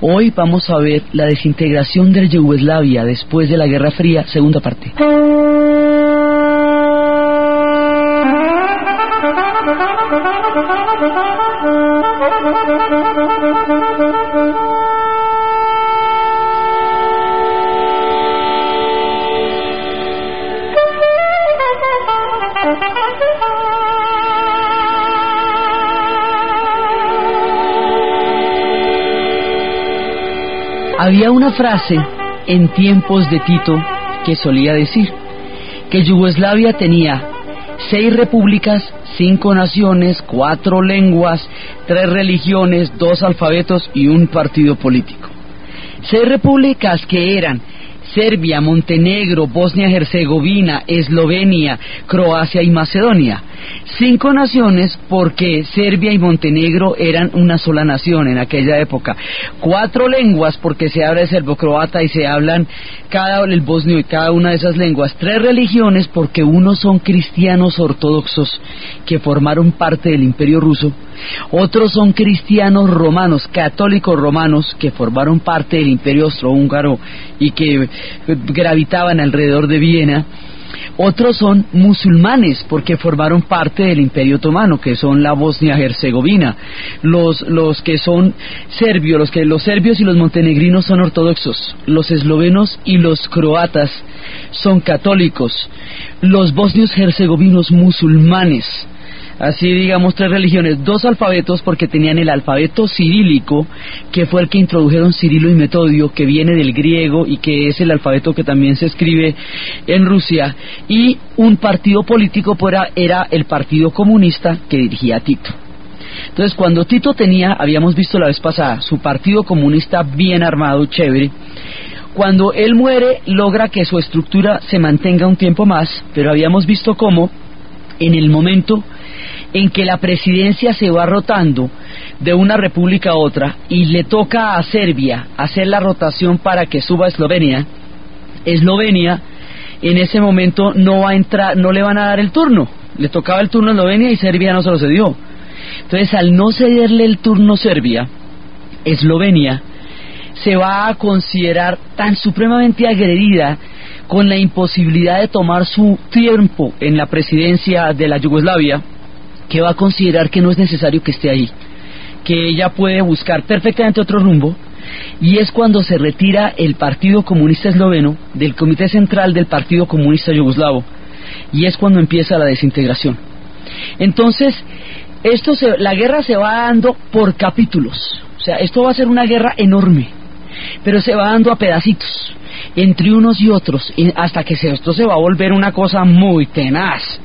Hoy vamos a ver la desintegración de Yugoslavia después de la Guerra Fría, segunda parte. Había una frase en tiempos de Tito que solía decir que Yugoslavia tenía 6 repúblicas, 5 naciones, 4 lenguas, 3 religiones, 2 alfabetos y un partido político. 6 repúblicas que eran Serbia, Montenegro, Bosnia-Herzegovina, Eslovenia, Croacia y Macedonia. 5 naciones porque Serbia y Montenegro eran una sola nación en aquella época. 4 lenguas porque se habla el serbo-croata y se hablan el bosnio y cada una de esas lenguas. 3 religiones porque unos son cristianos ortodoxos que formaron parte del Imperio Ruso. Otros son cristianos romanos, católicos romanos, que formaron parte del Imperio Austrohúngaro y que gravitaban alrededor de Viena. Otros son musulmanes porque formaron parte del Imperio Otomano, que son la Bosnia-Herzegovina. Los que son serbios, los serbios y los montenegrinos son ortodoxos. Los eslovenos y los croatas son católicos. Los bosnios herzegovinos musulmanes. Así digamos 3 religiones, 2 alfabetos porque tenían el alfabeto cirílico, que fue el que introdujeron Cirilo y Metodio, que viene del griego y que es el alfabeto que también se escribe en Rusia, y un partido político era el Partido Comunista que dirigía Tito. Entonces cuando Tito tenía, habíamos visto la vez pasada, su Partido Comunista bien armado, chévere, cuando él muere logra que su estructura se mantenga un tiempo más, pero habíamos visto cómo en el momento en que la presidencia se va rotando de una república a otra y le toca a Serbia hacer la rotación para que suba Eslovenia en ese momento no va a entrar, no le van a dar el turno, le tocaba el turno a Eslovenia y Serbia no se lo cedió. Entonces al no cederle el turno Serbia, Eslovenia se va a considerar tan supremamente agredida con la imposibilidad de tomar su tiempo en la presidencia de la Yugoslavia, que va a considerar que no es necesario que esté ahí, que ella puede buscar perfectamente otro rumbo, y es cuando se retira el Partido Comunista Esloveno del Comité Central del Partido Comunista Yugoslavo, y es cuando empieza la desintegración. Entonces, la guerra se va dando por capítulos, o sea, esto va a ser una guerra enorme, pero se va dando a pedacitos, entre unos y otros, hasta que esto se va a volver una cosa muy tenaz,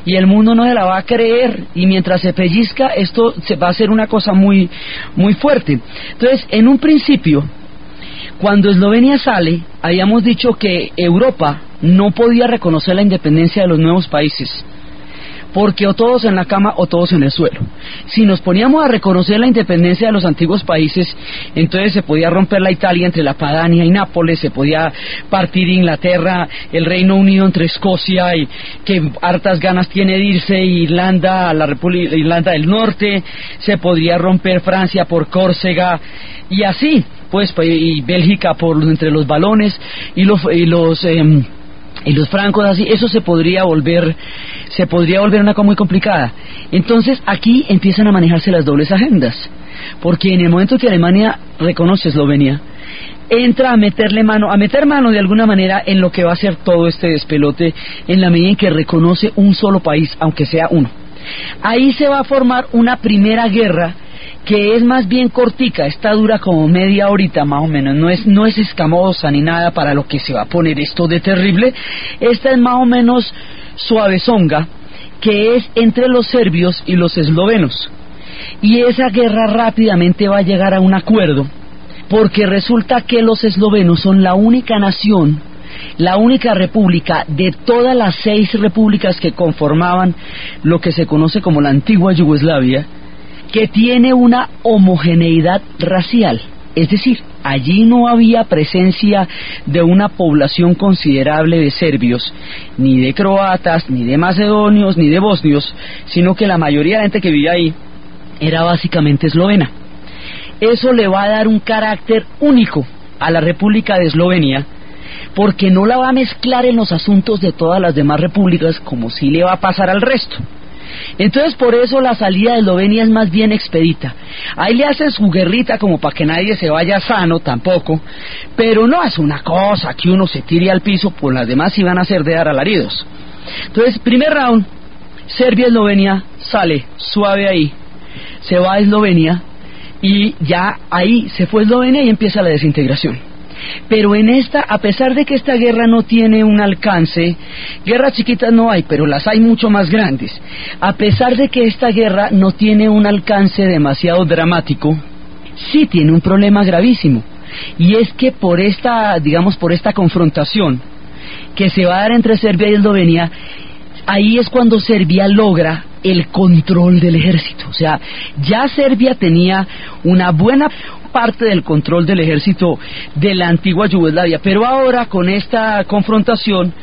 y el mundo no se la va a creer, y mientras se pellizca esto se va a hacer una cosa muy, muy fuerte. Entonces, en un principio, cuando Eslovenia sale, habíamos dicho que Europa no podía reconocer la independencia de los nuevos países, porque o todos en la cama o todos en el suelo. Si nos poníamos a reconocer la independencia de los antiguos países, entonces se podía romper la Italia entre la Padania y Nápoles, se podía partir Inglaterra, el Reino Unido entre Escocia, y que hartas ganas tiene de irse, Irlanda, la República Irlanda del Norte, se podría romper Francia por Córcega, y así, pues, y Bélgica entre los balones, y los francos, así, eso se podría volver una cosa muy complicada. Entonces aquí empiezan a manejarse las dobles agendas, porque en el momento que Alemania reconoce Eslovenia, entra a meter mano de alguna manera en lo que va a ser todo este despelote, en la medida en que reconoce un solo país, aunque sea uno. Ahí se va a formar una primera guerra que es más bien cortica, esta dura como media horita más o menos, no es escamosa ni nada para lo que se va a poner esto de terrible. Esta es más o menos suavezonga, que es entre los serbios y los eslovenos, y esa guerra rápidamente va a llegar a un acuerdo, porque resulta que los eslovenos son la única nación, la única república de todas las 6 repúblicas que conformaban lo que se conoce como la antigua Yugoslavia, que tiene una homogeneidad racial, es decir, allí no había presencia de una población considerable de serbios, ni de croatas, ni de macedonios, ni de bosnios, sino que la mayoría de la gente que vivía ahí era básicamente eslovena. eso le va a dar un carácter único a la República de Eslovenia, porque no la va a mezclar en los asuntos de todas las demás repúblicas como sí le va a pasar al resto. Entonces por eso la salida de Eslovenia es más bien expedita. Ahí le hacen su guerrita como para que nadie se vaya sano tampoco, pero no es una cosa que uno se tire al piso, pues las demás iban a ser de dar alaridos. Entonces, primer round, Serbia-Eslovenia, sale suave ahí, se va a Eslovenia y ya ahí se fue Eslovenia y empieza la desintegración. Pero en esta, a pesar de que esta guerra no tiene un alcance, guerras chiquitas no hay, pero las hay mucho más grandes. A pesar de que esta guerra no tiene un alcance demasiado dramático, sí tiene un problema gravísimo. Y es que por esta, digamos, por esta confrontación que se va a dar entre Serbia y Eslovenia, ahí es cuando Serbia logra el control del ejército. O sea, ya Serbia tenía una buena parte del control del ejército de la antigua Yugoslavia, pero ahora con esta confrontación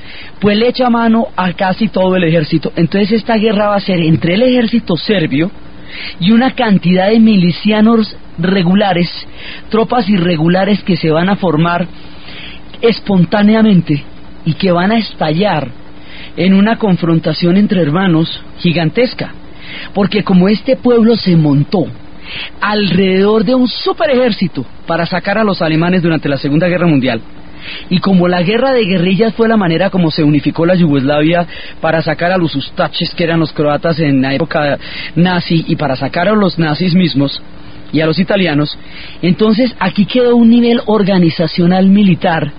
pues le echa mano a casi todo el ejército. Entonces esta guerra va a ser entre el ejército serbio y una cantidad de milicianos regulares, tropas irregulares que se van a formar espontáneamente y que van a estallar en una confrontación entre hermanos gigantesca, porque como este pueblo se montó alrededor de un super ejército para sacar a los alemanes durante la Segunda Guerra Mundial, y como la guerra de guerrillas fue la manera como se unificó la Yugoslavia para sacar a los ustaches, que eran los croatas en la época nazi, y para sacar a los nazis mismos y a los italianos, entonces aquí quedó un nivel organizacional militar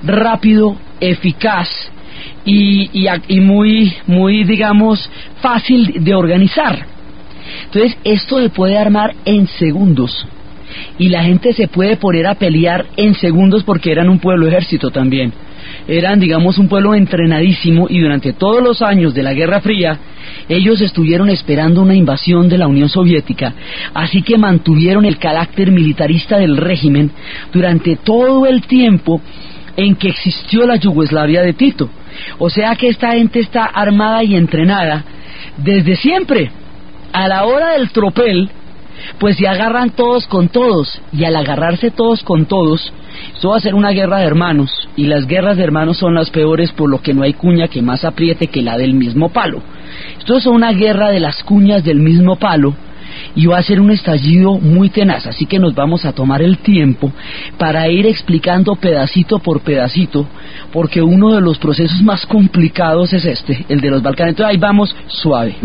rápido, eficaz y muy digamos fácil de organizar. Entonces esto se puede armar en segundos y la gente se puede poner a pelear en segundos, porque eran un pueblo ejército también, eran digamos un pueblo entrenadísimo, y durante todos los años de la Guerra Fría ellos estuvieron esperando una invasión de la Unión Soviética, así que mantuvieron el carácter militarista del régimen durante todo el tiempo en que existió la Yugoslavia de Tito. O sea que esta gente está armada y entrenada desde siempre. A la hora del tropel, pues se agarran todos con todos, y al agarrarse todos con todos, esto va a ser una guerra de hermanos, y las guerras de hermanos son las peores, por lo que no hay cuña que más apriete que la del mismo palo. Esto es una guerra de las cuñas del mismo palo, y va a ser un estallido muy tenaz, así que nos vamos a tomar el tiempo para ir explicando pedacito por pedacito, porque uno de los procesos más complicados es este, el de los Balcanes. Entonces ahí vamos suave.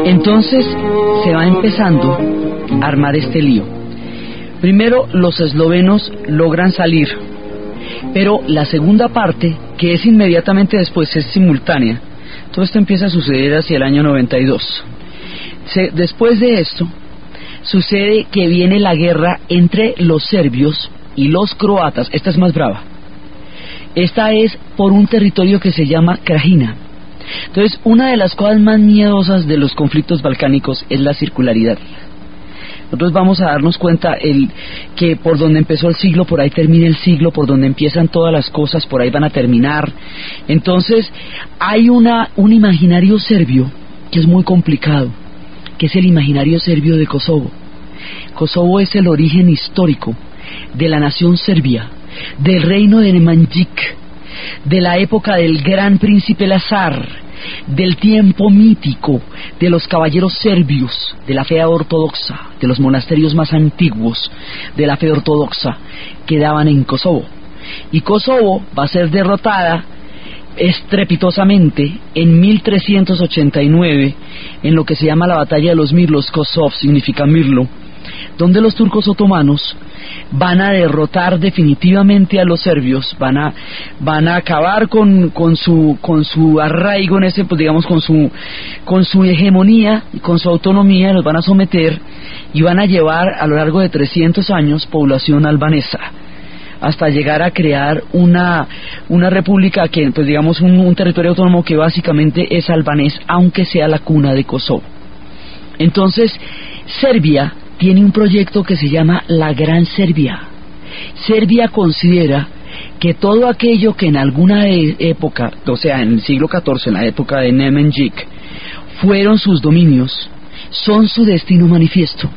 Entonces se va empezando a armar este lío. Primero los eslovenos logran salir, pero la segunda parte, que es inmediatamente después, es simultánea. Todo esto empieza a suceder hacia el año 92. Después de esto sucede que viene la guerra entre los serbios y los croatas. Esta es más brava. Esta es por un territorio que se llama Krajina. Entonces, una de las cosas más miedosas de los conflictos balcánicos es la circularidad. Nosotros vamos a darnos cuenta que por donde empezó el siglo, por ahí termina el siglo, por donde empiezan todas las cosas, por ahí van a terminar. Entonces, hay un imaginario serbio que es muy complicado, que es el imaginario serbio de Kosovo. Kosovo es el origen histórico de la nación serbia, del reino de Nemanjić, de la época del gran príncipe Lazar, del tiempo mítico de los caballeros serbios, de la fe ortodoxa, de los monasterios más antiguos de la fe ortodoxa que daban en Kosovo. Y Kosovo va a ser derrotada estrepitosamente en 1389 en lo que se llama la batalla de los Mirlos. Kosov significa mirlo, donde los turcos otomanos van a derrotar definitivamente a los serbios, van a acabar con su arraigo en ese, pues digamos, con su hegemonía y con su autonomía, los van a someter y van a llevar a lo largo de 300 años población albanesa hasta llegar a crear una república que, pues digamos, un territorio autónomo que básicamente es albanés, aunque sea la cuna de Kosovo. Entonces, Serbia tiene un proyecto que se llama la Gran Serbia. Serbia considera que todo aquello que en alguna época, o sea, en el siglo XIV, en la época de Nemanjić, fueron sus dominios, son su destino manifiesto.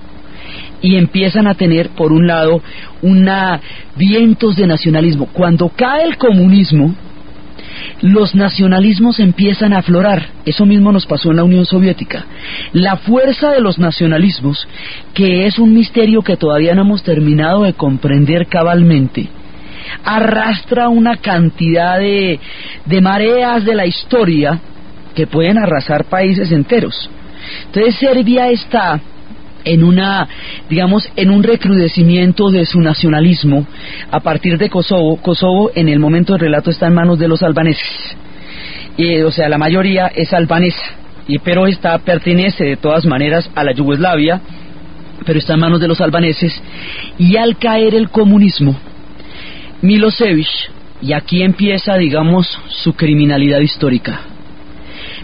Y empiezan a tener, por un lado, vientos de nacionalismo. Cuando cae el comunismo, los nacionalismos empiezan a aflorar. Eso mismo nos pasó en la Unión Soviética. La fuerza de los nacionalismos, que es un misterio que todavía no hemos terminado de comprender cabalmente, arrastra una cantidad de mareas de la historia que pueden arrasar países enteros. Entonces Serbia está en un recrudecimiento de su nacionalismo a partir de Kosovo. Kosovo en el momento del relato está en manos de los albaneses, o sea, la mayoría es albanesa, pero pertenece de todas maneras a la Yugoslavia, pero está en manos de los albaneses. Y al caer el comunismo, Milosevic, y aquí empieza, digamos, su criminalidad histórica.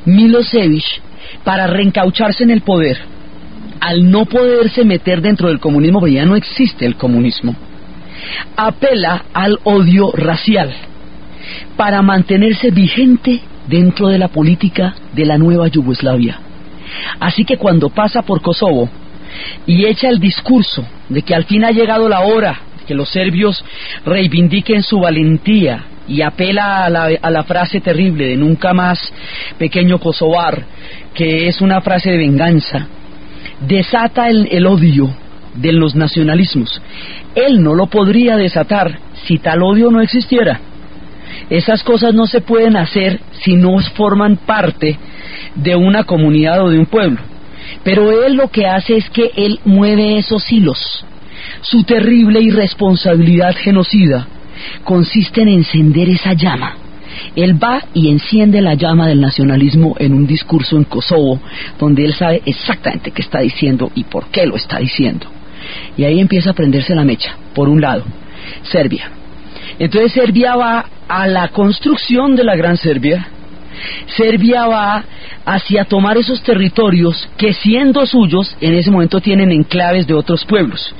Milosevic, para reencaucharse en el poder, al no poderse meter dentro del comunismo, porque ya no existe el comunismo, apela al odio racial para mantenerse vigente dentro de la política de la nueva Yugoslavia. Así que cuando pasa por Kosovo y echa el discurso de que al fin ha llegado la hora de que los serbios reivindiquen su valentía, y apela a la frase terrible de nunca más pequeño kosovar, que es una frase de venganza, desata el odio de los nacionalismos. Él no lo podría desatar si tal odio no existiera. Esas cosas no se pueden hacer si no forman parte de una comunidad o de un pueblo. Pero él lo que hace es que él mueve esos hilos. Su terrible irresponsabilidad genocida consiste en encender esa llama. Él va y enciende la llama del nacionalismo en un discurso en Kosovo, donde él sabe exactamente qué está diciendo y por qué lo está diciendo. Y ahí empieza a prenderse la mecha. Por un lado, Serbia. Entonces Serbia va a la construcción de la Gran Serbia. Serbia va hacia tomar esos territorios que, siendo suyos, en ese momento tienen enclaves de otros pueblos.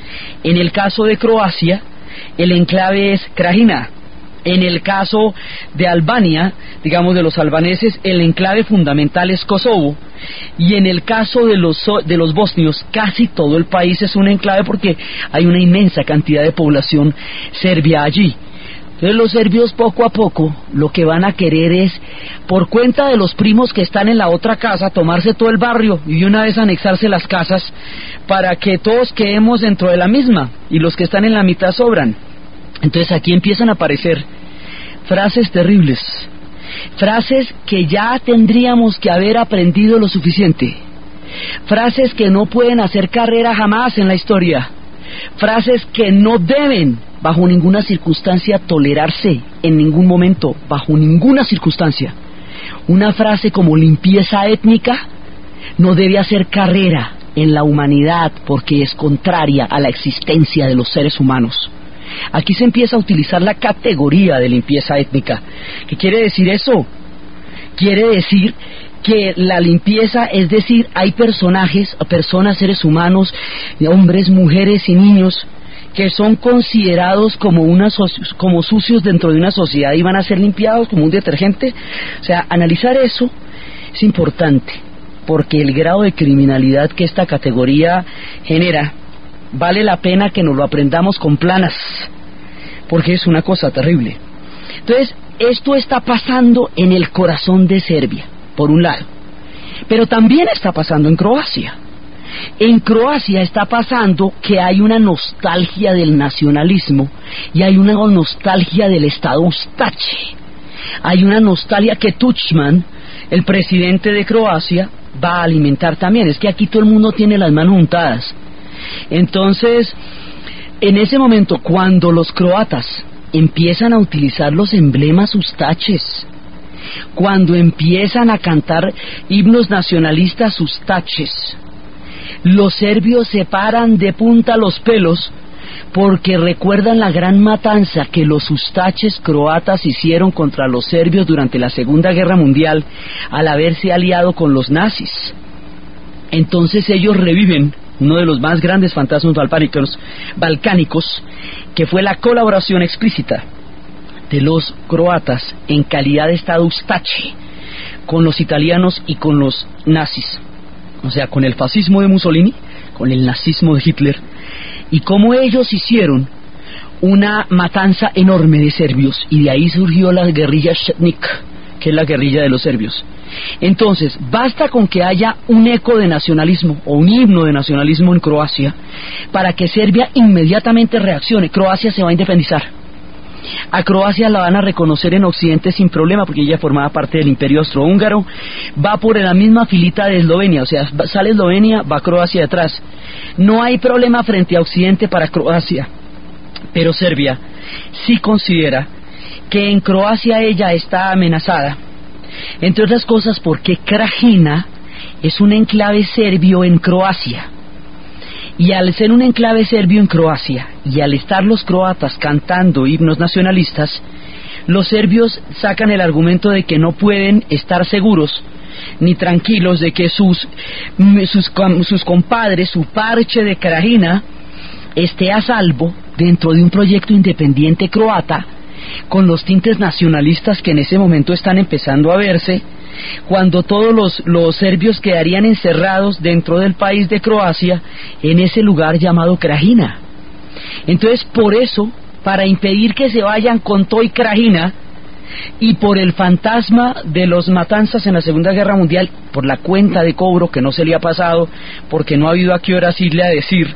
En el caso de Croacia, el enclave es Krajina. En el caso de Albania, digamos de los albaneses, el enclave fundamental es Kosovo. Y en el caso de los bosnios, casi todo el país es un enclave porque hay una inmensa cantidad de población serbia allí. Entonces los serbios poco a poco lo que van a querer es, por cuenta de los primos que están en la otra casa, tomarse todo el barrio y de una vez anexarse las casas para que todos quedemos dentro de la misma y los que están en la mitad sobran. Entonces aquí empiezan a aparecer frases terribles, frases que ya tendríamos que haber aprendido lo suficiente, frases que no pueden hacer carrera jamás en la historia, frases que no deben bajo ninguna circunstancia tolerarse en ningún momento, bajo ninguna circunstancia. Una frase como limpieza étnica no debe hacer carrera en la humanidad porque es contraria a la existencia de los seres humanos. Aquí se empieza a utilizar la categoría de limpieza étnica. ¿Qué quiere decir eso? Quiere decir que la limpieza, es decir, hay personajes, personas, seres humanos, hombres, mujeres y niños que son considerados como sucios dentro de una sociedad y van a ser limpiados como un detergente. O sea, analizar eso es importante, porque el grado de criminalidad que esta categoría genera, vale la pena que nos lo aprendamos con planas, porque es una cosa terrible. Entonces, esto está pasando en el corazón de Serbia, por un lado, pero también está pasando en Croacia. En Croacia está pasando que hay una nostalgia del nacionalismo y hay una nostalgia del Estado Ustaše. Hay una nostalgia que Tuđman, el presidente de Croacia, va a alimentar también. Es que aquí todo el mundo tiene las manos untadas. Entonces, en ese momento, cuando los croatas empiezan a utilizar los emblemas ustaches, cuando empiezan a cantar himnos nacionalistas ustaches, los serbios se paran de punta los pelos, porque recuerdan la gran matanza que los ustaches croatas hicieron contra los serbios durante la Segunda Guerra Mundial al haberse aliado con los nazis. Entonces ellos reviven uno de los más grandes fantasmas balcánicos, que fue la colaboración explícita de los croatas en calidad de Estado ustache con los italianos y con los nazis, o sea, con el fascismo de Mussolini, con el nazismo de Hitler, y cómo ellos hicieron una matanza enorme de serbios, y de ahí surgió la guerrilla Chetnik, que es la guerrilla de los serbios. Entonces, basta con que haya un eco de nacionalismo o un himno de nacionalismo en Croacia para que Serbia inmediatamente reaccione. Croacia se va a independizar. A Croacia la van a reconocer en Occidente sin problema, porque ella formaba parte del Imperio Austrohúngaro. Va por la misma filita de Eslovenia, o sea, sale Eslovenia, va Croacia detrás. No hay problema frente a Occidente para Croacia, pero Serbia sí considera que en Croacia ella está amenazada, entre otras cosas porque Krajina es un enclave serbio en Croacia, y al ser un enclave serbio en Croacia, y al estar los croatas cantando himnos nacionalistas, los serbios sacan el argumento de que no pueden estar seguros ni tranquilos de que sus compadres, su parche de Krajina, esté a salvo dentro de un proyecto independiente croata, con los tintes nacionalistas que en ese momento están empezando a verse, cuando todos los serbios quedarían encerrados dentro del país de Croacia, en ese lugar llamado Krajina. Entonces, por eso, para impedir que se vayan con Toy Krajina, y por el fantasma de los matanzas en la Segunda Guerra Mundial, por la cuenta de cobro que no se le ha pasado, porque no ha habido a qué horas irle a decir,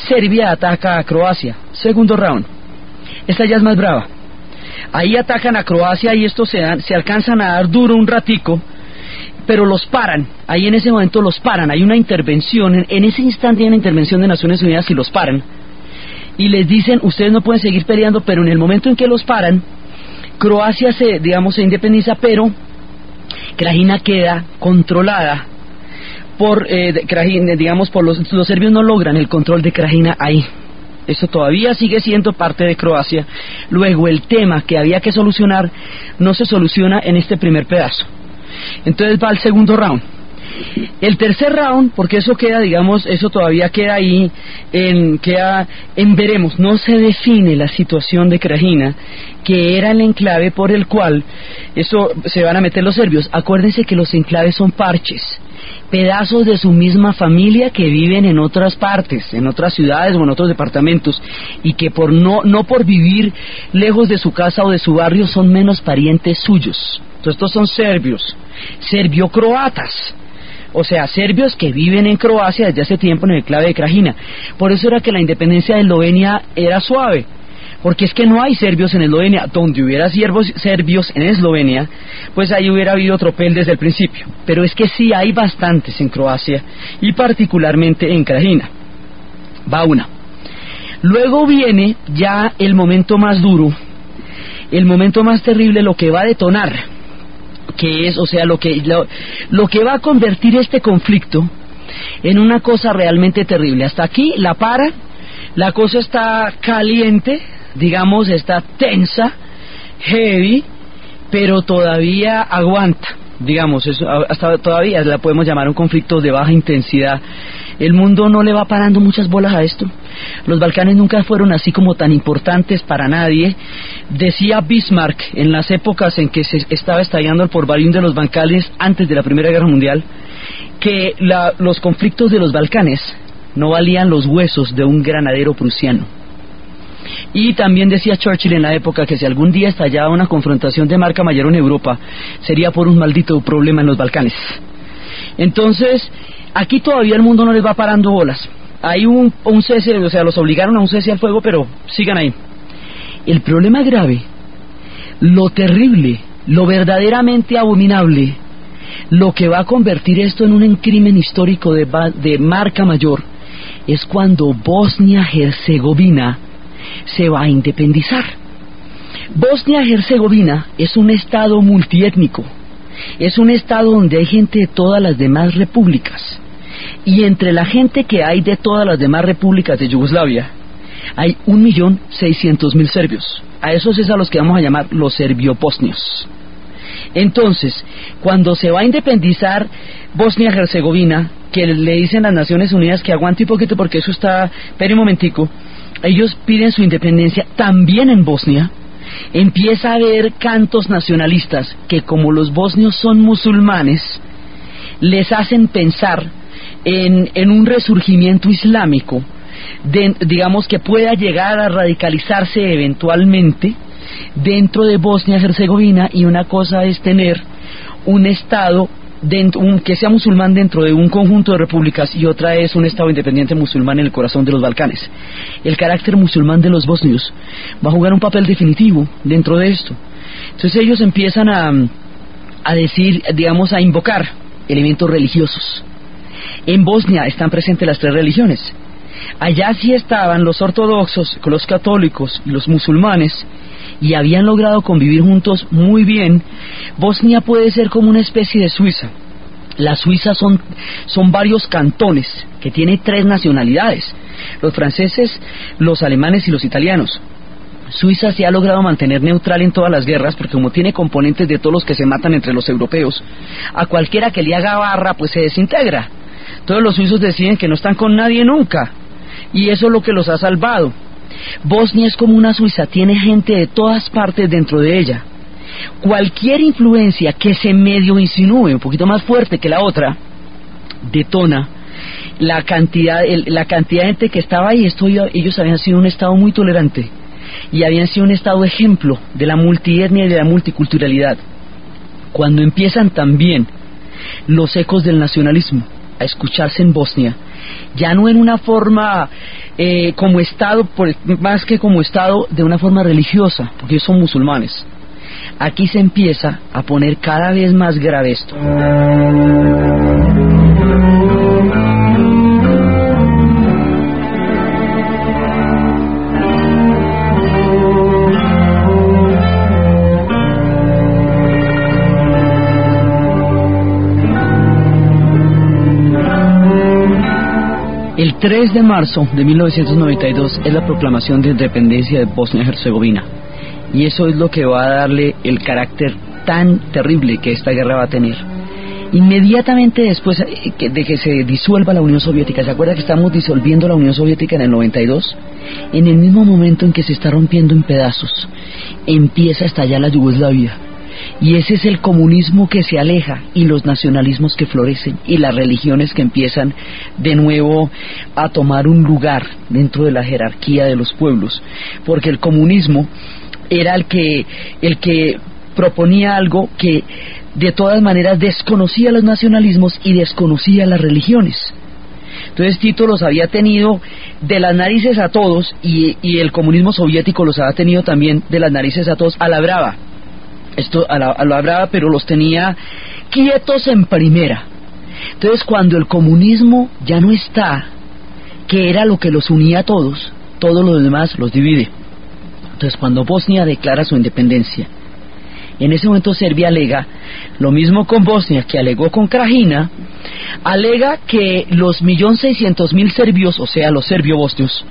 Serbia ataca a Croacia. Segundo round. Esta ya es más brava. Ahí atacan a Croacia y estos se alcanzan a dar duro un ratico, pero los paran. Ahí en ese momento los paran. Hay una intervención, en ese instante hay una intervención de Naciones Unidas y los paran. Y les dicen, ustedes no pueden seguir peleando, pero en el momento en que los paran, Croacia se independiza, pero Krajina queda controlada por Krajina, por los serbios no logran el control de Krajina ahí. Eso todavía sigue siendo parte de Croacia. Luego el tema que había que solucionar no se soluciona en este primer pedazo. Entonces va al segundo round. El tercer round, porque eso queda, eso todavía queda ahí, queda en veremos. No se define la situación de Krajina, que era el enclave por el cual eso se van a meter los serbios. Acuérdense que los enclaves son parches, pedazos de su misma familia que viven en otras partes, en otras ciudades o en otros departamentos, y que por no por vivir lejos de su casa o de su barrio son menos parientes suyos. Entonces estos son serbios, serbio-croatas, o sea, serbios que viven en Croacia desde hace tiempo en el enclave de Krajina. Por eso era que la independencia de Eslovenia era suave, porque es que no hay serbios en Eslovenia. Donde hubiera serbios en Eslovenia, pues ahí hubiera habido tropel desde el principio. Pero es que sí hay bastantes en Croacia, y particularmente en Krajina. Va una. Luego viene ya el momento más duro, el momento más terrible, lo que va a detonar, que es, o sea, lo que va a convertir este conflicto en una cosa realmente terrible. Hasta aquí la para, la cosa está caliente, está tensa, heavy, pero todavía aguanta, eso, hasta todavía la podemos llamar un conflicto de baja intensidad. El mundo no le va parando muchas bolas a esto. Los Balcanes nunca fueron así como tan importantes para nadie. Decía Bismarck, en las épocas en que se estaba estallando el porvenir de los Balcanes antes de la Primera Guerra Mundial, que los conflictos de los Balcanes no valían los huesos de un granadero prusiano. Y también decía Churchill en la época que si algún día estallaba una confrontación de marca mayor en Europa, sería por un maldito problema en los Balcanes. Entonces, aquí todavía el mundo no les va parando bolas. Hay un cese, o sea, los obligaron a un cese al fuego, pero sigan ahí. El problema grave, lo terrible, lo verdaderamente abominable, lo que va a convertir esto en un crimen histórico de marca mayor, es cuando Bosnia-Herzegovina se va a independizar. Bosnia-Herzegovina es un estado multiétnico, es un estado donde hay gente de todas las demás repúblicas, y entre la gente que hay de todas las demás repúblicas de Yugoslavia hay 1.600.000 serbios. A esos es a los que vamos a llamar los serbio-bosnios. Entonces, cuando se va a independizar Bosnia-Herzegovina, que le dicen las Naciones Unidas que aguante un poquito porque eso está... Espere un momentico. Ellos piden su independencia también en Bosnia. Empieza a haber cantos nacionalistas que, como los bosnios son musulmanes, les hacen pensar en un resurgimiento islámico, digamos que pueda llegar a radicalizarse eventualmente dentro de Bosnia-Herzegovina, y una cosa es tener un estado que sea musulmán dentro de un conjunto de repúblicas, y otra es un estado independiente musulmán en el corazón de los Balcanes. El carácter musulmán de los bosnios va a jugar un papel definitivo dentro de esto. Entonces ellos empiezan a decir, digamos, a invocar elementos religiosos. En Bosnia están presentes las 3 religiones. Allá sí estaban los ortodoxos, los católicos y los musulmanes, y habían logrado convivir juntos muy bien. Bosnia puede ser como una especie de Suiza. La Suiza son varios cantones que tiene 3 nacionalidades: los franceses, los alemanes y los italianos. Suiza se ha logrado mantener neutral en todas las guerras, porque como tiene componentes de todos los que se matan entre los europeos, a cualquiera que le haga barra pues se desintegra. Todos los suizos deciden que no están con nadie nunca, y eso es lo que los ha salvado. Bosnia es como una Suiza, tiene gente de todas partes dentro de ella. Cualquier influencia que se medio insinúe un poquito más fuerte que la otra, detona la cantidad de gente que estaba ahí. Ellos habían sido un estado muy tolerante, y habían sido un estado ejemplo de la multietnia y de la multiculturalidad. Cuando empiezan también los ecos del nacionalismo a escucharse en Bosnia, ya no en una forma como Estado, más que como Estado, de una forma religiosa, porque ellos son musulmanes, aquí se empieza a poner cada vez más grave esto. El 3 de marzo de 1992 es la proclamación de independencia de Bosnia-Herzegovina, y eso es lo que va a darle el carácter tan terrible que esta guerra va a tener. Inmediatamente después de que se disuelva la Unión Soviética, ¿se acuerda que estamos disolviendo la Unión Soviética en el 92? En el mismo momento en que se está rompiendo en pedazos, empieza a estallar la Yugoslavia. Y ese es el comunismo que se aleja, y los nacionalismos que florecen, y las religiones que empiezan de nuevo a tomar un lugar dentro de la jerarquía de los pueblos, porque el comunismo era el que proponía algo que de todas maneras desconocía los nacionalismos y desconocía las religiones. Entonces Tito los había tenido de las narices a todos, y el comunismo soviético los había tenido también de las narices a todos a la brava. A la brava, pero los tenía quietos en primera. Entonces, cuando el comunismo ya no está, que era lo que los unía a todos, todo lo demás los divide. Entonces, cuando Bosnia declara su independencia, en ese momento Serbia alega, lo mismo con Bosnia que alegó con Krajina, alega que los 1.600.000 serbios, o sea, los serbio-bosnios,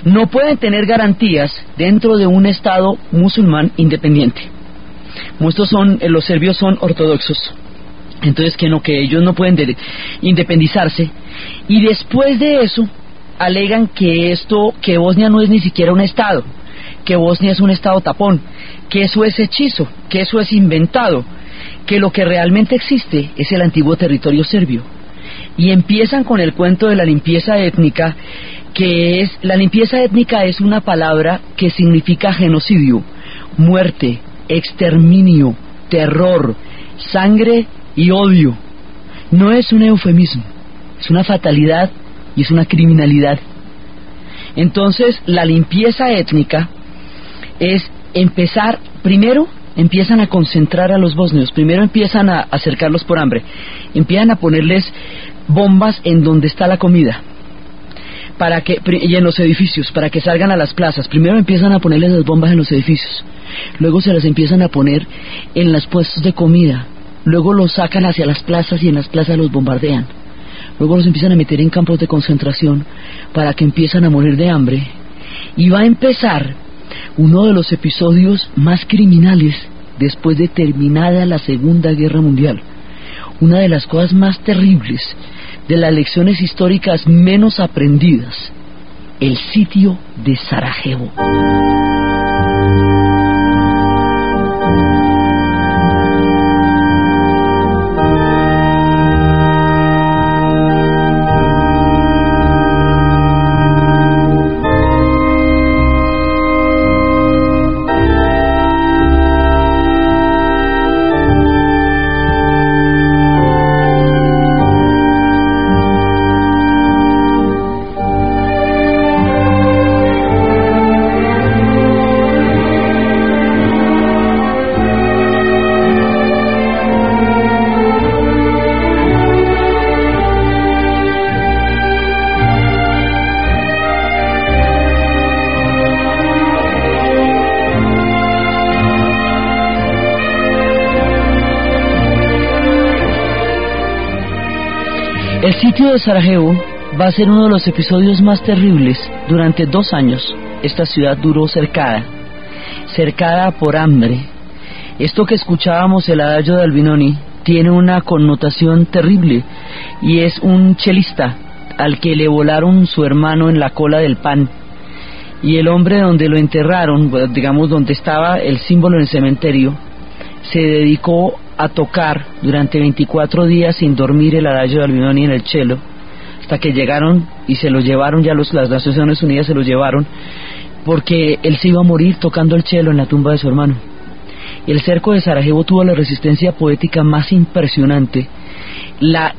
no pueden tener garantías dentro de un estado musulmán independiente. Los serbios son ortodoxos, entonces que ellos no pueden independizarse, y después de eso alegan que Bosnia no es ni siquiera un estado, que Bosnia es un estado tapón, que eso es hechizo, que eso es inventado, que lo que realmente existe es el antiguo territorio serbio. Y empiezan con el cuento de la limpieza étnica, la limpieza étnica es una palabra que significa genocidio, muerte, exterminio, terror, sangre y odio. No es un eufemismo, es una fatalidad y es una criminalidad. Entonces la limpieza étnica es empezar, primero empiezan a concentrar a los bosnios, primero empiezan a acercarlos por hambre, empiezan a ponerles bombas en donde está la comida, y en los edificios, para que salgan a las plazas. Primero empiezan a ponerles las bombas en los edificios, luego se las empiezan a poner en los puestos de comida, luego los sacan hacia las plazas y en las plazas los bombardean, luego los empiezan a meter en campos de concentración para que empiezan a morir de hambre, Y va a empezar uno de los episodios más criminales después de terminada la Segunda Guerra Mundial. Una de las cosas más terribles, de las lecciones históricas menos aprendidas, el sitio de Sarajevo. El sitio de Sarajevo va a ser uno de los episodios más terribles. Durante 2 años esta ciudad duró cercada por hambre. Esto que escuchábamos, el adagio de Albinoni, tiene una connotación terrible, y es un chelista al que le volaron su hermano en la cola del pan, y el hombre donde lo enterraron, digamos donde estaba el símbolo en el cementerio, se dedicó a tocar durante 24 días sin dormir el adagio de Albinoni en el cello, hasta que llegaron y se lo llevaron, ya las Naciones Unidas se lo llevaron, porque él se iba a morir tocando el cello en la tumba de su hermano. El cerco de Sarajevo tuvo la resistencia poética más impresionante.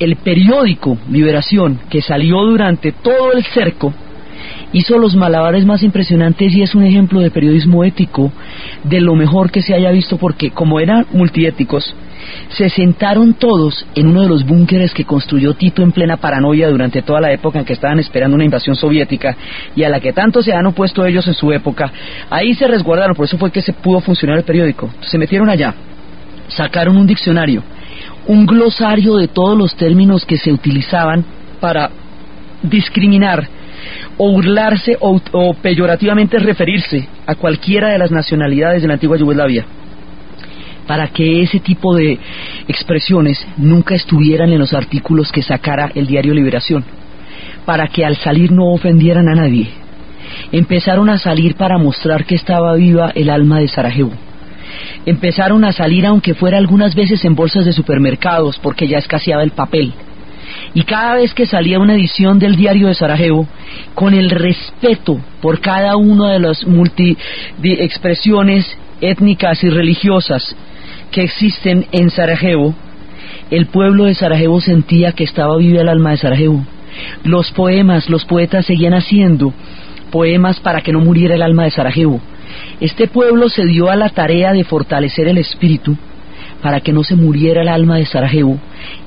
El periódico Liberación, que salió durante todo el cerco, hizo los malabares más impresionantes, y es un ejemplo de periodismo ético de lo mejor que se haya visto, porque como eran multiéticos, se sentaron todos en uno de los búnkeres que construyó Tito en plena paranoia durante toda la época en que estaban esperando una invasión soviética, y a la que tanto se han opuesto ellos en su época. Ahí se resguardaron, por eso fue que se pudo funcionar el periódico. Se metieron allá, sacaron un diccionario, un glosario de todos los términos que se utilizaban para discriminar o burlarse o peyorativamente referirse a cualquiera de las nacionalidades de la antigua Yugoslavia, para que ese tipo de expresiones nunca estuvieran en los artículos que sacara el diario Liberación, para que al salir no ofendieran a nadie. Empezaron a salir para mostrar que estaba viva el alma de Sarajevo. Empezaron a salir, aunque fuera algunas veces en bolsas de supermercados, porque ya escaseaba el papel. Y cada vez que salía una edición del diario de Sarajevo, con el respeto por cada una de las expresiones étnicas y religiosas que existen en Sarajevo, el pueblo de Sarajevo sentía que estaba viva el alma de Sarajevo. Los poetas seguían haciendo poemas para que no muriera el alma de Sarajevo. Este pueblo se dio a la tarea de fortalecer el espíritu para que no se muriera el alma de Sarajevo,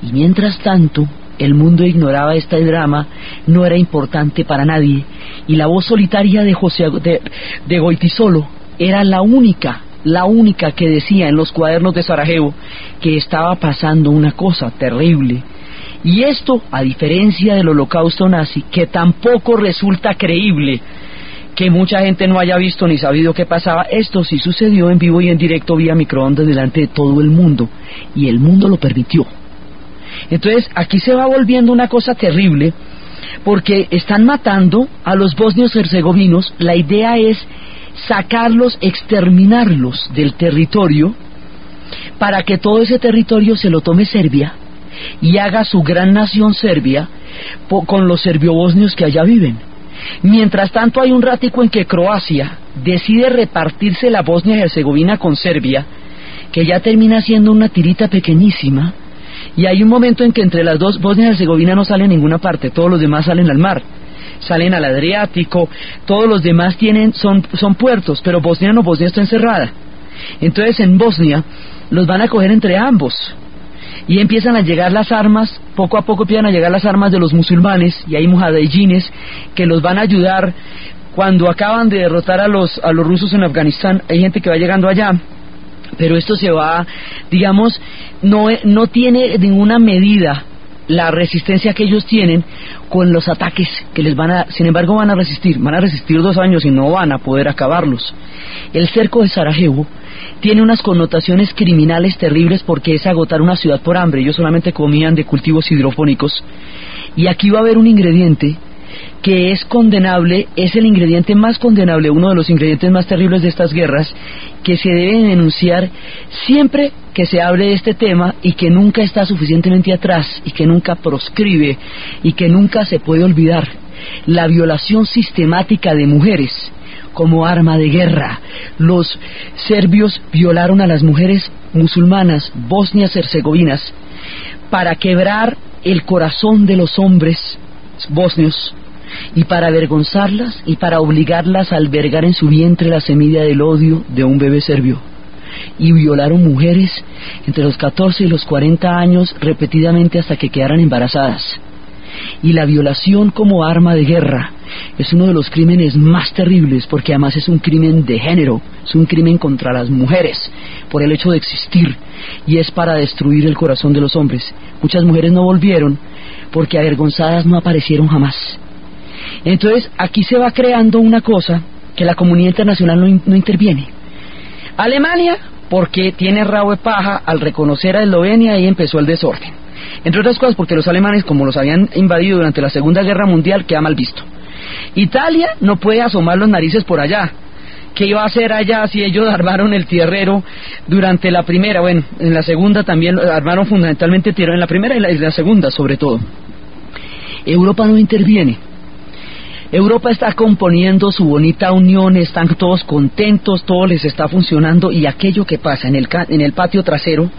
y mientras tanto el mundo ignoraba este drama, no era importante para nadie, y la voz solitaria de Goytisolo era la única que decía en los cuadernos de Sarajevo que estaba pasando una cosa terrible. Y esto, a diferencia del holocausto nazi, que tampoco resulta creíble que mucha gente no haya visto ni sabido qué pasaba, esto sí sucedió en vivo y en directo vía microondas delante de todo el mundo, y el mundo lo permitió. Entonces aquí se va volviendo una cosa terrible, porque están matando a los bosnios herzegovinos. La idea es sacarlos, exterminarlos del territorio, para que todo ese territorio se lo tome Serbia y haga su gran nación Serbia con los serbio-bosnios que allá viven. Mientras tanto hay un ratico en que Croacia decide repartirse la Bosnia y Herzegovina con Serbia, que ya termina siendo una tirita pequeñísima, y hay un momento en que entre las dos, Bosnia y Herzegovina no sale a ninguna parte, todos los demás salen al mar, salen al Adriático, todos los demás son puertos, pero Bosnia está encerrada. Entonces en Bosnia los van a coger entre ambos, y empiezan a llegar las armas, poco a poco empiezan a llegar las armas de los musulmanes, y hay mujahedines que los van a ayudar cuando acaban de derrotar a los rusos en Afganistán. Hay gente que va llegando allá, pero esto se va, digamos, no tiene ninguna medida la resistencia que ellos tienen con los ataques que les sin embargo van a resistir 2 años y no van a poder acabarlos. El cerco de Sarajevo tiene unas connotaciones criminales terribles porque es agotar una ciudad por hambre. Ellos solamente comían de cultivos hidropónicos, y aquí va a haber un ingrediente que es condenable, es el ingrediente más condenable, uno de los ingredientes más terribles de estas guerras, que se debe denunciar siempre que se hable de este tema, y que nunca está suficientemente atrás, y que nunca proscribe, y que nunca se puede olvidar: la violación sistemática de mujeres como arma de guerra. Los serbios violaron a las mujeres musulmanas bosnias herzegovinas para quebrar el corazón de los hombres bosnios, y para avergonzarlas y para obligarlas a albergar en su vientre la semilla del odio de un bebé serbio. Y violaron mujeres entre los 14 y los 40 años repetidamente hasta que quedaran embarazadas. Y la violación como arma de guerra es uno de los crímenes más terribles, porque además es un crimen de género, es un crimen contra las mujeres por el hecho de existir, y es para destruir el corazón de los hombres. Muchas mujeres no volvieron porque avergonzadas no aparecieron jamás. Entonces aquí se va creando una cosa que la comunidad internacional no interviene. Alemania, porque tiene rabo de paja al reconocer a Eslovenia, y empezó el desorden. Entre otras cosas porque los alemanes, como los habían invadido durante la Segunda Guerra Mundial, queda mal visto. Italia no puede asomar los narices por allá. ¿Qué iba a hacer allá si ellos armaron el tierrero durante la primera? Bueno, en la segunda también armaron fundamentalmente tierrero, en la primera y la segunda sobre todo. Europa no interviene. Europa está componiendo su bonita unión, están todos contentos, todo les está funcionando, y aquello que pasa en el patio trasero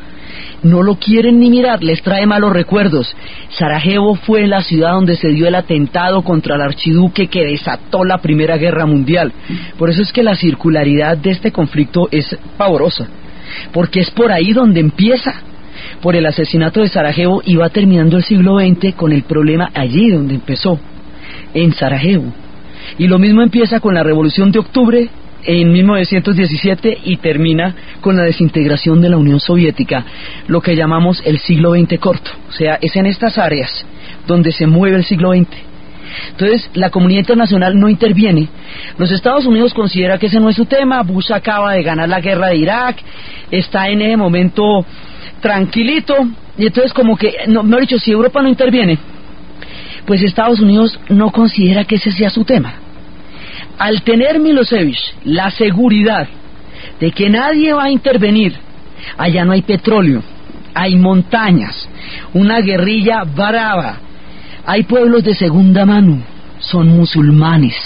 no lo quieren ni mirar, les trae malos recuerdos. Sarajevo fue la ciudad donde se dio el atentado contra el archiduque que desató la Primera Guerra Mundial. Por eso es que la circularidad de este conflicto es pavorosa, porque es por ahí donde empieza, por el asesinato de Sarajevo, y va terminando el siglo XX con el problema allí donde empezó, en Sarajevo. Y lo mismo empieza con la Revolución de Octubre en 1917 y termina con la desintegración de la Unión Soviética, lo que llamamos el siglo XX corto. O sea, es en estas áreas donde se mueve el siglo XX. Entonces la comunidad internacional no interviene. Los Estados Unidos considera que ese no es su tema. Bush acaba de ganar la guerra de Irak, está en ese momento tranquilito, y entonces como que, no, mejor dicho, si Europa no interviene, pues Estados Unidos no considera que ese sea su tema. Al tener Milosevic la seguridad de que nadie va a intervenir, allá no hay petróleo, hay montañas, una guerrilla brava, hay pueblos de segunda mano, son musulmanes.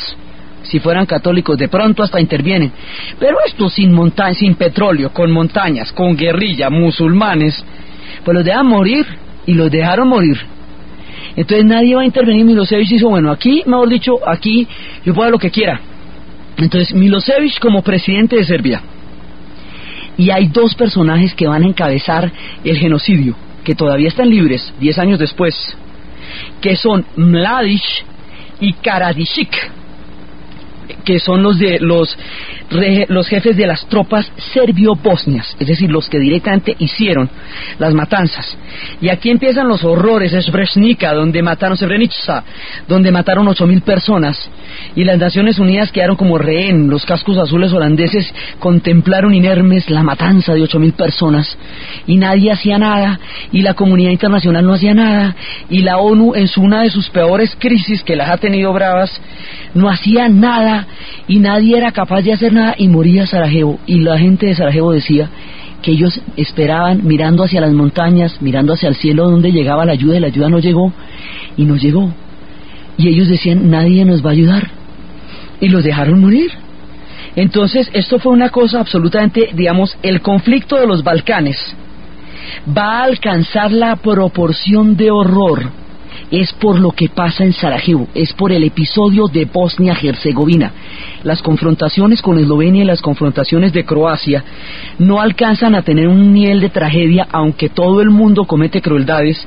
Si fueran católicos de pronto hasta intervienen, pero esto sin montañas, sin petróleo, con montañas, con guerrilla, musulmanes, pues los dejan morir, y los dejaron morir. Entonces nadie va a intervenir. Milosevic dijo, bueno, aquí, mejor dicho, aquí yo puedo hacer lo que quiera. Entonces Milosevic como presidente de Serbia, y hay 2 personajes que van a encabezar el genocidio, que todavía están libres 10 años después, que son Mladic y Karadzic, que son los jefes de las tropas serbio-bosnias, es decir, los que directamente hicieron las matanzas. Y aquí empiezan los horrores. Srebrenica, donde mataron 8.000 personas, y las Naciones Unidas quedaron como rehén. Los cascos azules holandeses contemplaron inermes la matanza de 8.000 personas, y nadie hacía nada, y la comunidad internacional no hacía nada, y la ONU, en una de sus peores crisis, que las ha tenido bravas, no hacía nada, y nadie era capaz de hacer nada, y moría Sarajevo. Y la gente de Sarajevo decía que ellos esperaban mirando hacia las montañas, mirando hacia el cielo donde llegaba la ayuda, y la ayuda no llegó, y no llegó, y ellos decían, nadie nos va a ayudar, y los dejaron morir. Entonces esto fue una cosa absolutamente, digamos, el conflicto de los Balcanes va a alcanzar la proporción de horror, es por lo que pasa en Sarajevo, es por el episodio de Bosnia-Herzegovina. Las confrontaciones con Eslovenia y las confrontaciones de Croacia no alcanzan a tener un nivel de tragedia, aunque todo el mundo comete crueldades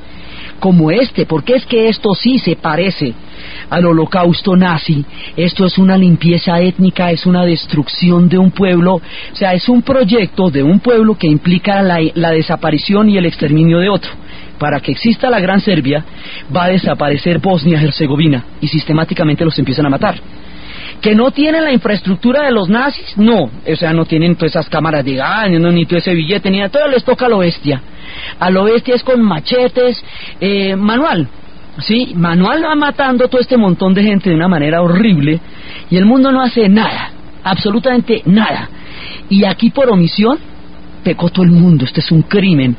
como este, porque es que esto sí se parece al holocausto nazi. Esto es una limpieza étnica, es una destrucción de un pueblo, o sea, es un proyecto de un pueblo que implica la desaparición y el exterminio de otro. para que exista la Gran Serbia, va a desaparecer Bosnia-Herzegovina, y sistemáticamente los empiezan a matar. ¿Que no tienen la infraestructura de los nazis? No, o sea, no tienen todas esas cámaras de gas, no, ni todo ese billete, ni nada, todo les toca a lo bestia. A lo bestia es con machetes, manual, ¿sí? Manual va matando todo este montón de gente de una manera horrible, y el mundo no hace nada, absolutamente nada. Y aquí por omisión pecó todo el mundo. Este es un crimen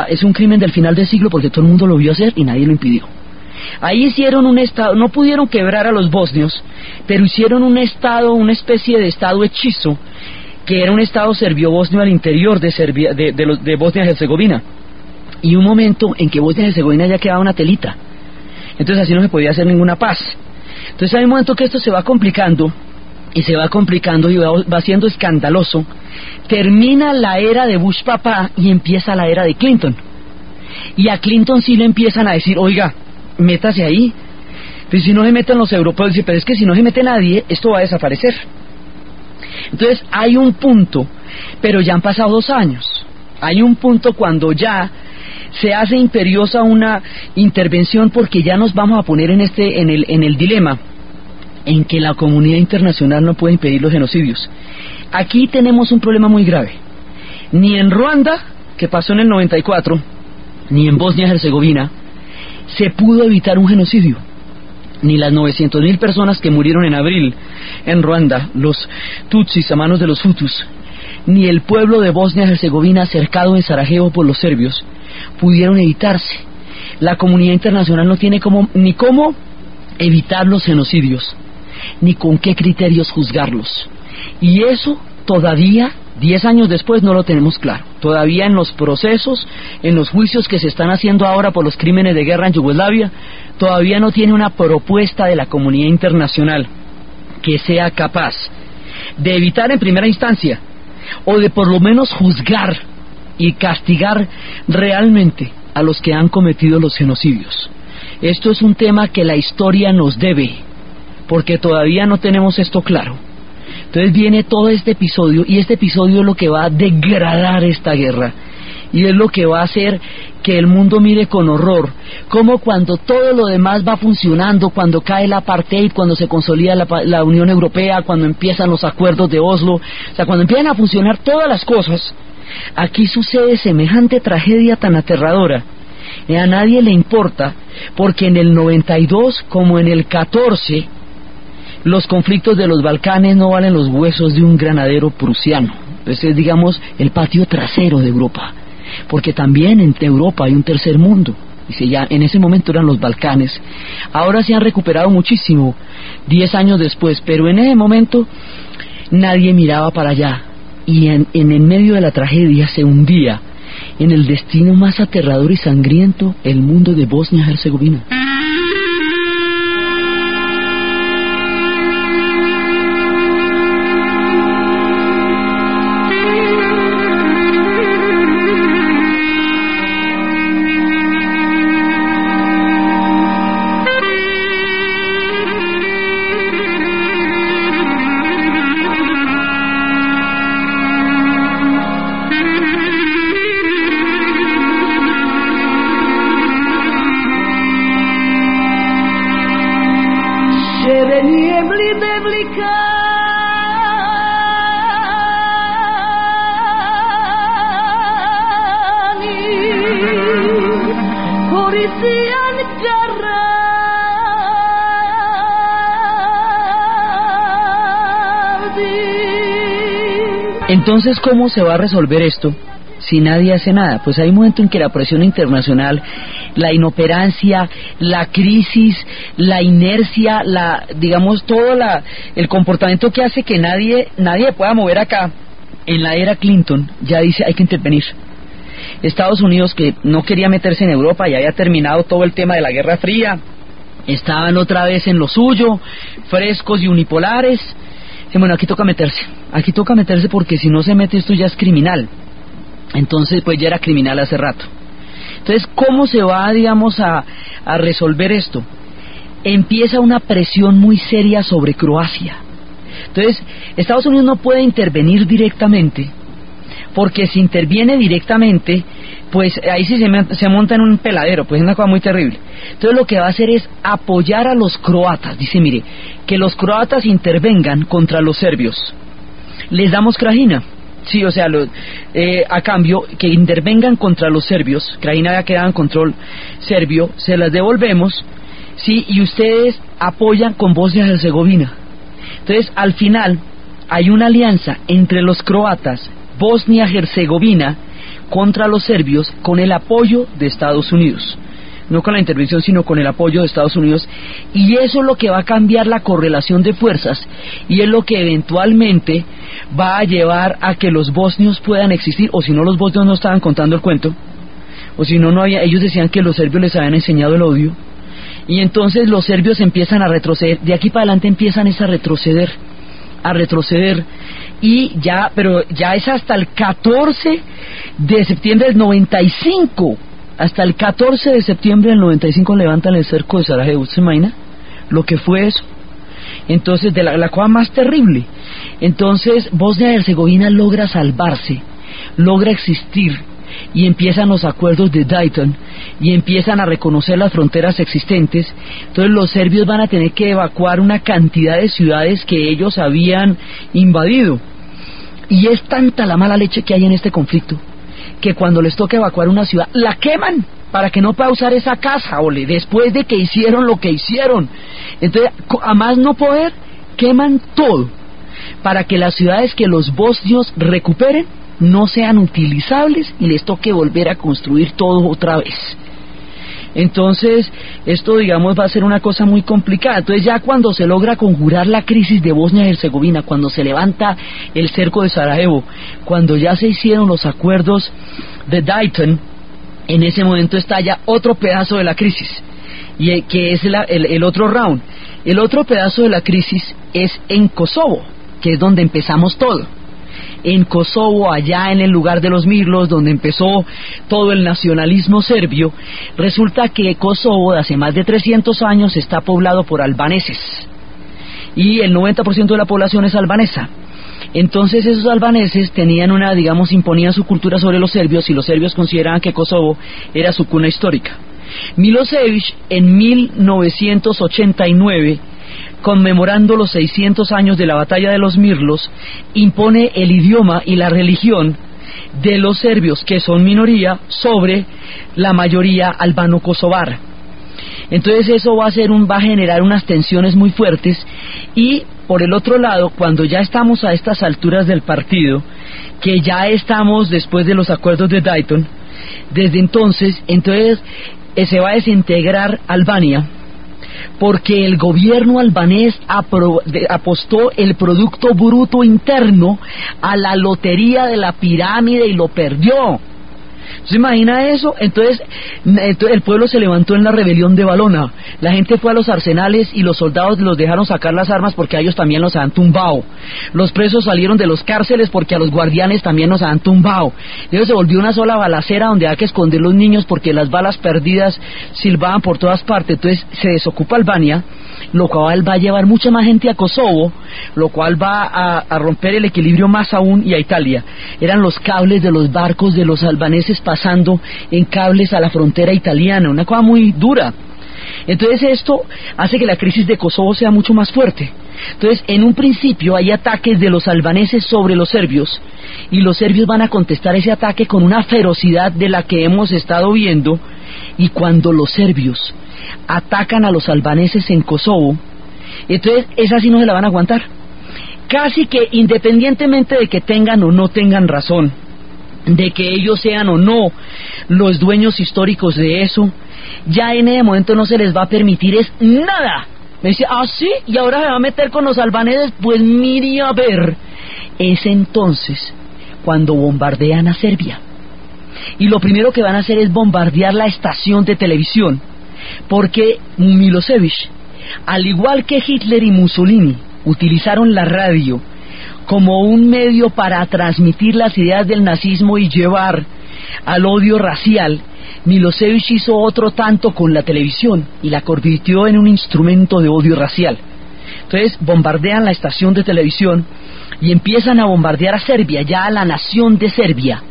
es un crimen del final del siglo, porque todo el mundo lo vio hacer y nadie lo impidió. Ahí hicieron un estado, no pudieron quebrar a los bosnios, pero hicieron un estado, una especie de estado hechizo, que era un estado serbio-bosnio al interior de Serbia, de Bosnia-Herzegovina, y un momento en que Bosnia-Herzegovina ya quedaba una telita. Entonces así no se podía hacer ninguna paz. Entonces hay un momento que esto se va complicando, y se va complicando y va siendo escandaloso. Termina la era de Bush papá y empieza la era de Clinton, y a Clinton sí le empiezan a decir, oiga, métase ahí. Pues si no se meten los europeos, dice, pero es que si no se mete nadie, esto va a desaparecer. Entonces hay un punto, pero ya han pasado 2 años, hay un punto cuando ya se hace imperiosa una intervención, porque ya nos vamos a poner en el dilema en que la comunidad internacional no puede impedir los genocidios. Aquí tenemos un problema muy grave. Ni en Ruanda, que pasó en el 94, ni en Bosnia-Herzegovina se pudo evitar un genocidio. Ni las 900.000 personas que murieron en abril en Ruanda, los tutsis a manos de los hutus, ni el pueblo de Bosnia-Herzegovina cercado en Sarajevo por los serbios pudieron evitarse. La comunidad internacional no tiene ni cómo evitar los genocidios, ni con qué criterios juzgarlos. Y eso todavía, 10 años después, no lo tenemos claro. Todavía en los procesos, en los juicios que se están haciendo ahora por los crímenes de guerra en Yugoslavia, todavía no tiene una propuesta de la comunidad internacional que sea capaz de evitar en primera instancia, o de por lo menos juzgar y castigar realmente a los que han cometido los genocidios. Esto es un tema que la historia nos debe, porque todavía no tenemos esto claro. Entonces viene todo este episodio, y este episodio es lo que va a degradar esta guerra, y es lo que va a hacer que el mundo mire con horror como cuando todo lo demás va funcionando, cuando cae el apartheid, cuando se consolida la Unión Europea, cuando empiezan los acuerdos de Oslo, o sea, cuando empiezan a funcionar todas las cosas, aquí sucede semejante tragedia tan aterradora, y a nadie le importa, porque en el 92 como en el 14 los conflictos de los Balcanes no valen los huesos de un granadero prusiano. Ese es, digamos, el patio trasero de Europa, porque también en Europa hay un tercer mundo. Dice, ya en ese momento eran los Balcanes, ahora se han recuperado muchísimo 10 años después, pero en ese momento nadie miraba para allá, y en el medio de la tragedia se hundía en el destino más aterrador y sangriento el mundo de Bosnia-Herzegovina. Entonces, ¿cómo se va a resolver esto si nadie hace nada? Pues hay un momento en que la presión internacional, la inoperancia, la crisis, la inercia, digamos todo el comportamiento que hace que nadie pueda mover acá, en la era Clinton, ya dice hay que intervenir. Estados Unidos, que no quería meterse en Europa, ya había terminado todo el tema de la Guerra Fría, estaban otra vez en lo suyo, frescos y unipolares. Y bueno, aquí toca meterse porque si no se mete esto ya es criminal. Entonces pues ya era criminal hace rato. Entonces, ¿cómo se va, digamos, a resolver esto? Empieza una presión muy seria sobre Croacia. Entonces, Estados Unidos no puede intervenir directamente porque si interviene directamente, pues ahí sí se monta en un peladero, pues es una cosa muy terrible. Entonces lo que va a hacer es apoyar a los croatas, dice, mire, que los croatas intervengan contra los serbios, les damos Krajina. Sí, o sea, a cambio, que intervengan contra los serbios, Krajina había quedado en control serbio, se las devolvemos, sí, y ustedes apoyan con Bosnia-Herzegovina. Entonces, al final, hay una alianza entre los croatas, Bosnia-Herzegovina, contra los serbios, con el apoyo de Estados Unidos. No con la intervención, sino con el apoyo de Estados Unidos, y eso es lo que va a cambiar la correlación de fuerzas, y es lo que eventualmente va a llevar a que los bosnios puedan existir, o si no, los bosnios no estaban contando el cuento, o si no, ellos decían que los serbios les habían enseñado el odio, y entonces los serbios empiezan a retroceder, de aquí para adelante empiezan a retroceder, y ya, pero ya es hasta el 14 de septiembre del 95, hasta el 14 de septiembre del 95 levantan el cerco de Sarajevo. ¿Se imagina lo que fue eso? Entonces, de la cosa más terrible. Entonces, Bosnia y Herzegovina logra salvarse, logra existir, y empiezan los acuerdos de Dayton, y empiezan a reconocer las fronteras existentes. Entonces, los serbios van a tener que evacuar una cantidad de ciudades que ellos habían invadido. Y es tanta la mala leche que hay en este conflicto, que cuando les toca evacuar una ciudad, la queman para que no pueda usar esa casa, ole, después de que hicieron lo que hicieron. Entonces, a más no poder, queman todo, para que las ciudades que los bosnios recuperen no sean utilizables y les toque volver a construir todo otra vez. Entonces, esto, digamos, va a ser una cosa muy complicada. Entonces, ya cuando se logra conjurar la crisis de Bosnia y Herzegovina, cuando se levanta el cerco de Sarajevo, cuando ya se hicieron los acuerdos de Dayton, en ese momento estalla otro pedazo de la crisis, y que es el otro round. El otro pedazo de la crisis es en Kosovo, que es donde empezamos todo. En Kosovo, allá en el lugar de los Mirlos, donde empezó todo el nacionalismo serbio, resulta que Kosovo, de hace más de 300 años, está poblado por albaneses, y el 90% de la población es albanesa. Entonces esos albaneses tenían imponían su cultura sobre los serbios, y los serbios consideraban que Kosovo era su cuna histórica. Milošević, en 1989, conmemorando los 600 años de la batalla de los Mirlos, impone el idioma y la religión de los serbios, que son minoría, sobre la mayoría albano-kosovar. Entonces eso va a generar unas tensiones muy fuertes. Y por el otro lado, cuando ya estamos a estas alturas del partido, que ya estamos después de los acuerdos de Dayton, desde entonces se va a desintegrar Albania, porque el gobierno albanés apostó el Producto Bruto Interno a la lotería de la pirámide y lo perdió. ¿Se imagina eso? Entonces el pueblo se levantó en la rebelión de Valona. La gente fue a los arsenales y los soldados los dejaron sacar las armas porque a ellos también los habían tumbado. Los presos salieron de los cárceles porque a los guardianes también los habían tumbado. Entonces se volvió una sola balacera donde hay que esconder los niños porque las balas perdidas silbaban por todas partes. Entonces se desocupa Albania, lo cual va a llevar mucha más gente a Kosovo, lo cual va a romper el equilibrio más aún, y a Italia. Eran los cables de los barcos de los albaneses pasando en cables a la frontera italiana, una cosa muy dura. Entonces esto hace que la crisis de Kosovo sea mucho más fuerte. Entonces, en un principio hay ataques de los albaneses sobre los serbios, y los serbios van a contestar ese ataque con una ferocidad de la que hemos estado viendo. Y cuando los serbios atacan a los albaneses en Kosovo, entonces esa sí no se la van a aguantar, casi que independientemente de que tengan o no tengan razón, de que ellos sean o no los dueños históricos de eso, ya en ese momento no se les va a permitir nada. Me dice, sí, y ahora se va a meter con los albaneses. Pues mire a ver. Es entonces cuando bombardean a Serbia, y lo primero que van a hacer es bombardear la estación de televisión, porque Milošević, al igual que Hitler y Mussolini, utilizaron la radio como un medio para transmitir las ideas del nazismo y llevar al odio racial. Milošević hizo otro tanto con la televisión y la convirtió en un instrumento de odio racial. Entonces bombardean la estación de televisión, y empiezan a bombardear a Serbia, ya a la nación de Serbia.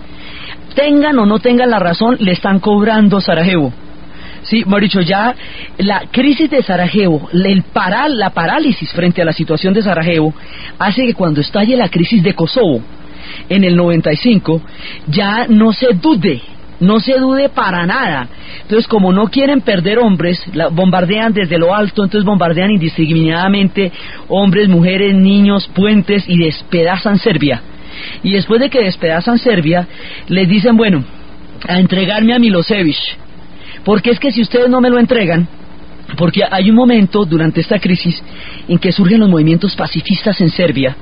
Tengan o no tengan la razón, le están cobrando Sarajevo. Sí, Mauricio, ya la crisis de Sarajevo, la parálisis frente a la situación de Sarajevo, hace que cuando estalle la crisis de Kosovo, en el 95, ya no se dude para nada. Entonces, como no quieren perder hombres, bombardean desde lo alto, entonces bombardean indiscriminadamente hombres, mujeres, niños, puentes, y despedazan Serbia. Y después de que despedazan Serbia, les dicen, bueno, a entregarme a Milosevic, porque es que si ustedes no me lo entregan, porque hay un momento durante esta crisis en que surgen los movimientos pacifistas en Serbia,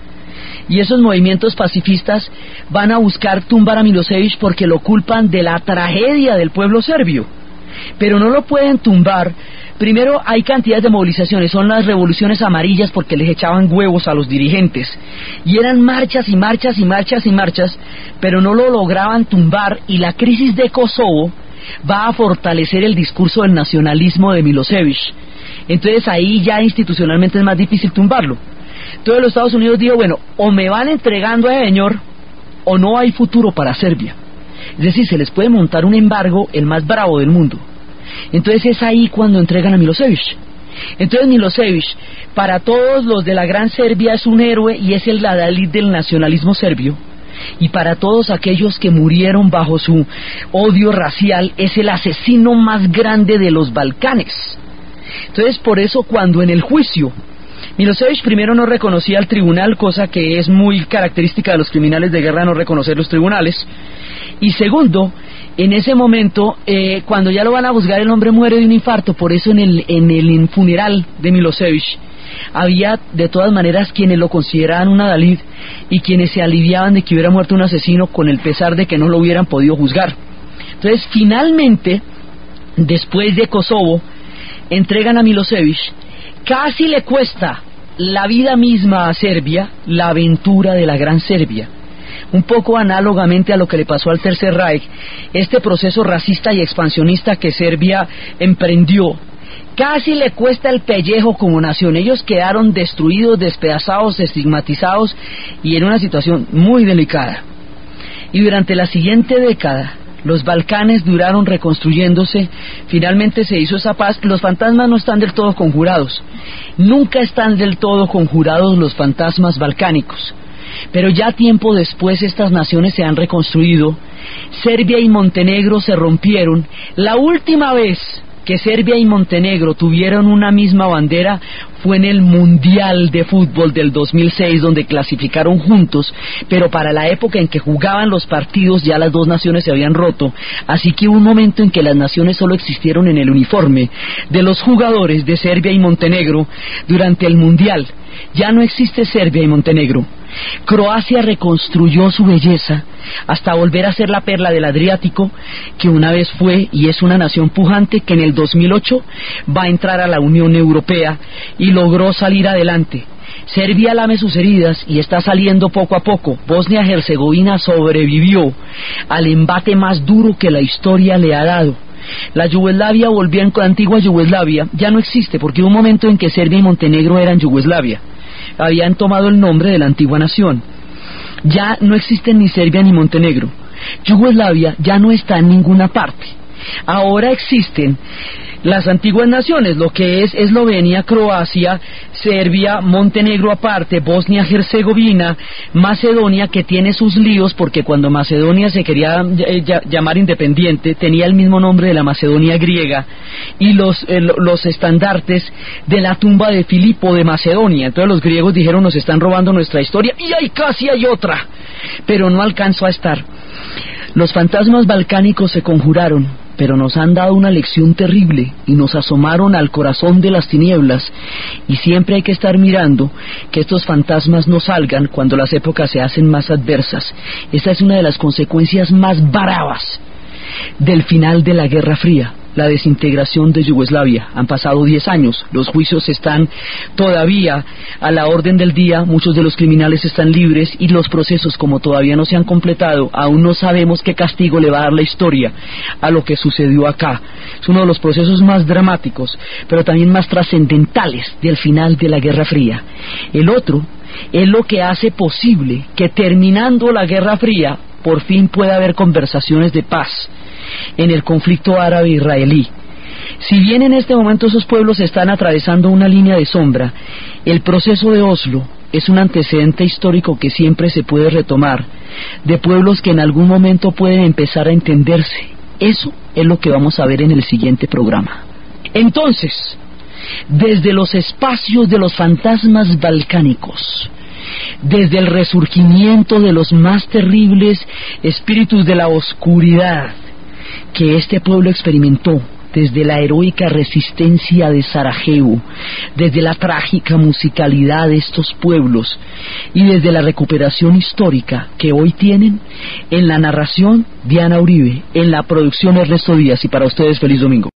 y esos movimientos pacifistas van a buscar tumbar a Milosevic porque lo culpan de la tragedia del pueblo serbio, pero no lo pueden tumbar. Primero, hay cantidades de movilizaciones, son las revoluciones amarillas porque les echaban huevos a los dirigentes, y eran marchas y marchas y marchas y marchas, pero no lo lograban tumbar, y la crisis de Kosovo va a fortalecer el discurso del nacionalismo de Milosevic. Entonces ahí ya institucionalmente es más difícil tumbarlo. Entonces los Estados Unidos dijo, bueno, o me van entregando a ese señor, o no hay futuro para Serbia. Es decir, se les puede montar un embargo, el más bravo del mundo. Entonces es ahí cuando entregan a Milosevic. Entonces Milosevic, para todos los de la Gran Serbia, es un héroe y es el adalid del nacionalismo serbio. Y para todos aquellos que murieron bajo su odio racial, es el asesino más grande de los Balcanes. Entonces, por eso, cuando en el juicio Milosevic primero no reconocía al tribunal, cosa que es muy característica de los criminales de guerra, no reconocer los tribunales. Y segundo, en ese momento, cuando ya lo van a juzgar, el hombre muere de un infarto. Por eso en el funeral de Milosevic había de todas maneras quienes lo consideraban un adalid y quienes se aliviaban de que hubiera muerto un asesino, con el pesar de que no lo hubieran podido juzgar. Entonces, finalmente, después de Kosovo, entregan a Milosevic. Casi le cuesta la vida misma a Serbia la aventura de la Gran Serbia. Un poco análogamente a lo que le pasó al Tercer Reich, este proceso racista y expansionista que Serbia emprendió, casi le cuesta el pellejo como nación. Ellos quedaron destruidos, despedazados, estigmatizados y en una situación muy delicada. Y durante la siguiente década, los Balcanes duraron reconstruyéndose. Finalmente se hizo esa paz. Los fantasmas no están del todo conjurados, nunca están del todo conjurados los fantasmas balcánicos, pero ya tiempo después estas naciones se han reconstruido. Serbia y Montenegro se rompieron. La última vez que Serbia y Montenegro tuvieron una misma bandera fue en el Mundial de Fútbol del 2006, donde clasificaron juntos, pero para la época en que jugaban los partidos ya las dos naciones se habían roto, así que hubo un momento en que las naciones solo existieron en el uniforme de los jugadores de Serbia y Montenegro durante el Mundial. Ya no existe Serbia y Montenegro. Croacia reconstruyó su belleza hasta volver a ser la perla del Adriático, que una vez fue y es una nación pujante que en el 2008 va a entrar a la Unión Europea y logró salir adelante. Serbia lame sus heridas y está saliendo poco a poco. Bosnia-Herzegovina sobrevivió al embate más duro que la historia le ha dado. La Yugoslavia volvió en antigua Yugoslavia, ya no existe porque hubo un momento en que Serbia y Montenegro eran Yugoslavia. Habían tomado el nombre de la antigua nación. Ya no existen ni Serbia ni Montenegro. Yugoslavia ya no está en ninguna parte. Ahora existen las antiguas naciones, lo que es Eslovenia, Croacia, Serbia, Montenegro aparte, Bosnia-Herzegovina, Macedonia, que tiene sus líos porque cuando Macedonia se quería llamar independiente tenía el mismo nombre de la Macedonia griega, y los estandartes de la tumba de Filipo de Macedonia. Entonces los griegos dijeron: nos están robando nuestra historia, y ahí casi hay otra, pero no alcanzó a estar. Los fantasmas balcánicos se conjuraron, pero nos han dado una lección terrible y nos asomaron al corazón de las tinieblas, y siempre hay que estar mirando que estos fantasmas no salgan cuando las épocas se hacen más adversas. Esta es una de las consecuencias más bravas del final de la Guerra Fría, la desintegración de Yugoslavia. Han pasado 10 años, los juicios están todavía a la orden del día, muchos de los criminales están libres, y los procesos, como todavía no se han completado, aún no sabemos qué castigo le va a dar la historia a lo que sucedió acá. Es uno de los procesos más dramáticos, pero también más trascendentales del final de la Guerra Fría. El otro es lo que hace posible que, terminando la Guerra Fría, por fin pueda haber conversaciones de paz en el conflicto árabe-israelí. Si bien en este momento esos pueblos están atravesando una línea de sombra, el proceso de Oslo es un antecedente histórico que siempre se puede retomar, de pueblos que en algún momento pueden empezar a entenderse. Eso es lo que vamos a ver en el siguiente programa. Entonces, desde los espacios de los fantasmas balcánicos, desde el resurgimiento de los más terribles espíritus de la oscuridad que este pueblo experimentó, desde la heroica resistencia de Sarajevo, desde la trágica musicalidad de estos pueblos y desde la recuperación histórica que hoy tienen, en la narración Diana Uribe, en la producción Ernesto Díaz, y para ustedes feliz domingo.